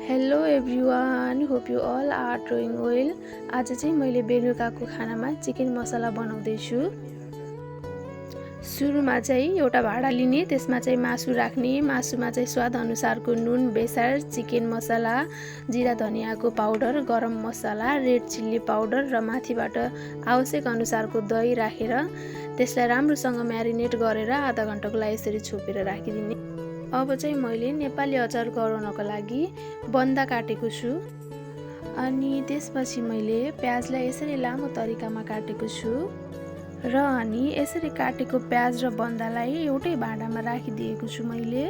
Hello everyone, hope you all are doing well. आज चाहिँ मैले बेलुकाको खानामा चिकन मसला बनाउँदैछु। सुरुमा चाहिँ एउटा भाँडा लिने, त्यसमा चाहिँ मासु राख्ने। मासुमा चाहिँ स्वाद अनुसारको नुन, बेसार, चिकन मसला, जिरा धनियाको पाउडर, गरम मसला, रेड चिल्ली पाउडर र माथिबाट आवश्यक अनुसारको दही राखेर त्यसलाई राम्रोसँग म्यारिनेट गरेर आधा घण्टाको लागि यसरी छोपेर राखिदिने। अब चाहिँ मैले नेपाली अचार बनाउनको लागि बन्दा काटेको छु। अनि त्यसपछि मैले प्याजलाई यसरी लामो तरिकामा काटेको छु र अनि यसरी काटेको प्याज र बन्दालाई एउटै भाँडामा राखिदिएको छु। मैले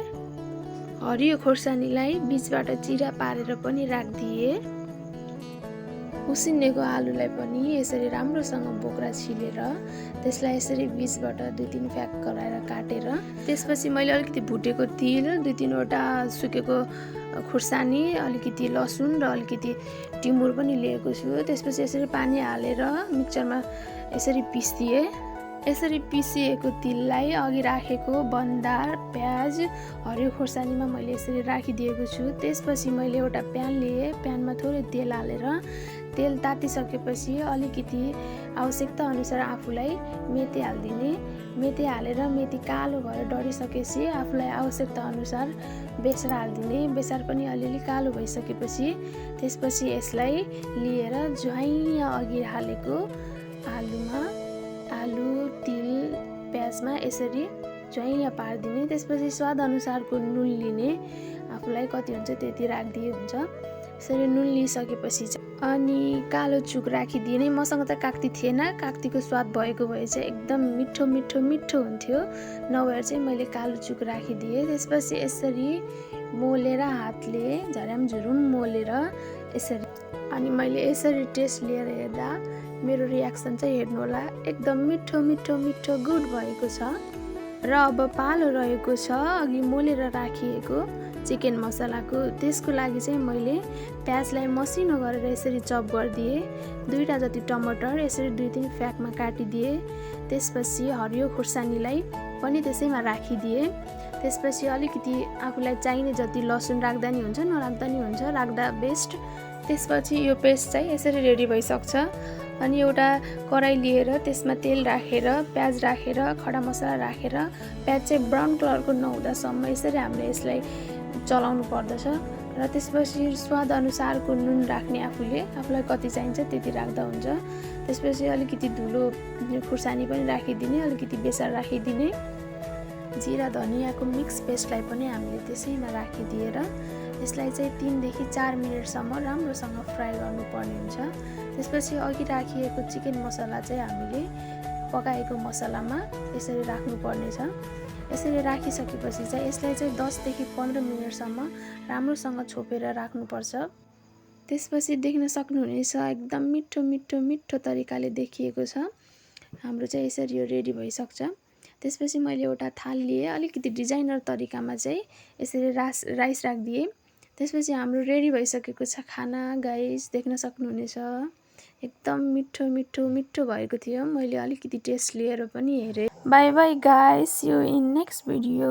हरियो खोर्सानीलाई बीचबाट चिरा पारेर पनि राखिदिए। उसिनेको आलुलाई पनि यसरी राम्रोसँग बोक्रा छिलेर त्यसलाई यसरी बीचबाट 2-3 फ्याक गराएर काटेर त्यसपछि मैले अलिकति भुटेको तिल, 2-3 वटा सुकेको खुर्सानी, अलिकति लसुन र अलिकति टिमुर पनि लिएको छु। त्यसपछि यसरी पानी हालेर मिक्सरमा यसरी पिस्दिए। यसरी पिसिएको तिललाई अघि राखेको बन्दा, प्याज, हरियो खोर्सानीमा मैले यसरी राखिदिएको छु। त्यसपछि मैले एउटा प्यान लिए, प्यानमा थोरै तेल हालेर तेल तातिसकेपछि अलिकति आवश्यकता अनुसार आफूलाई मेथी हालिदिने। मेथी हालेर मेथी कालो भएर डढिसकेपछि आफूलाई आवश्यकता अनुसार बेसार हालिदिने। बेसार पनि अलिअलि कालो भइसकेपछि त्यसपछि यसलाई लिएर ज्वाइँ अघि हालेको आलु, तिल, प्याजमा यसरी ज्वाइँ पारिदिने। त्यसपछि स्वाद अनुसारको नुन लिने, आफूलाई कति हुन्छ त्यति राखिदिए हुन्छ। यसरी नुन लिइसकेपछि अनि कालो चुक राखिदिने। मसँग त काक्ती थिएन, काक्तीको स्वाद भएको भए चाहिँ एकदम मिठो हुन्थ्यो, नभएर चाहिँ मैले कालो चुक राखिदिएँ। त्यसपछि यसरी मोलेर हातले झर्यामझुरुम मोलेर यसरी अनि मैले यसरी टेस्ट लिएर हेर्दा मेरो रियाक्सन चाहिँ हेर्नुहोला, एकदम मिठो गुड भएको छ। र अब पालो रहेको छ अघि मोलेर राखिएको चिकन मसलाको। त्यसको लागि चाहिँ मैले प्याजलाई मसिनो गरेर यसरी चप गरिदिएँ। 2टा जति टमाटर यसरी 2-3 फ्याकमा काटिदिएँ। त्यसपछि हरियो खोर्सानीलाई पनि त्यसैमा राखिदिएँ। त्यसपछि अलिकति आफूलाई चाहिने जति लसुन राख्दा नि हुन्छ, नराख्दा नि हुन्छ, राख्दा बेस्ट। त्यसपछि यो पेस्ट चाहिँ यसरी रेडी भइसक्छ। अनि एउटा कराई लिएर त्यसमा तेल राखेर प्याज राखेर खडा मसला राखेर प्याज चाहिँ ब्राउन कलरको नहुँदासम्म यसरी हामीले यसलाई चलाउनु पर्दछ। र त्यसपछि स्वाद अनुसारको नुन राख्ने, आफूलाई कति चाहिन्छ त्यति राख्दा हुन्छ। त्यसपछि अलिकति धुलो खुर्सानी पनि राखिदिने, अलिकति बेसार राखिदिने। जिरा धनियाको मिक्स पेस्टलाई पनि हामीले त्यसैमा राखिदिएर यसलाई चाहिँ 3देखि 4 मिनटसम्म राम्रोसँग फ्राई गर्नुपर्ने हुन्छ। त्यसपछि अघि राखिएको चिकन मसला चाहिँ हामीले पकाएको मसलामा यसरी राख्नुपर्ने छ। यसरी राखिसकेपछि चाहिँ यसलाई चाहिँ 10देखि 15 मिनटसम्म राम्रोसँग छोपेर राख्नुपर्छ। त्यसपछि देख्न सक्नुहुनेछ एकदम मिठो तरिकाले देखिएको छ। हाम्रो चाहिँ यसरी यो रेडी भइसक्छ। त्यसपछि मैले एउटा थाल लिएँ, अलिकति डिजाइनर तरिकामा चाहिँ यसरी राइस राखिदिएँ। त्यसपछि हाम्रो रेडी भइसकेको छ खाना। गाइस देख्न सक्नुहुनेछ एकदम मिठो भएको थियो। मैले अलिकति टेस्ट लिएर पनि हेरेँ। Bye bye guys, see you in next video.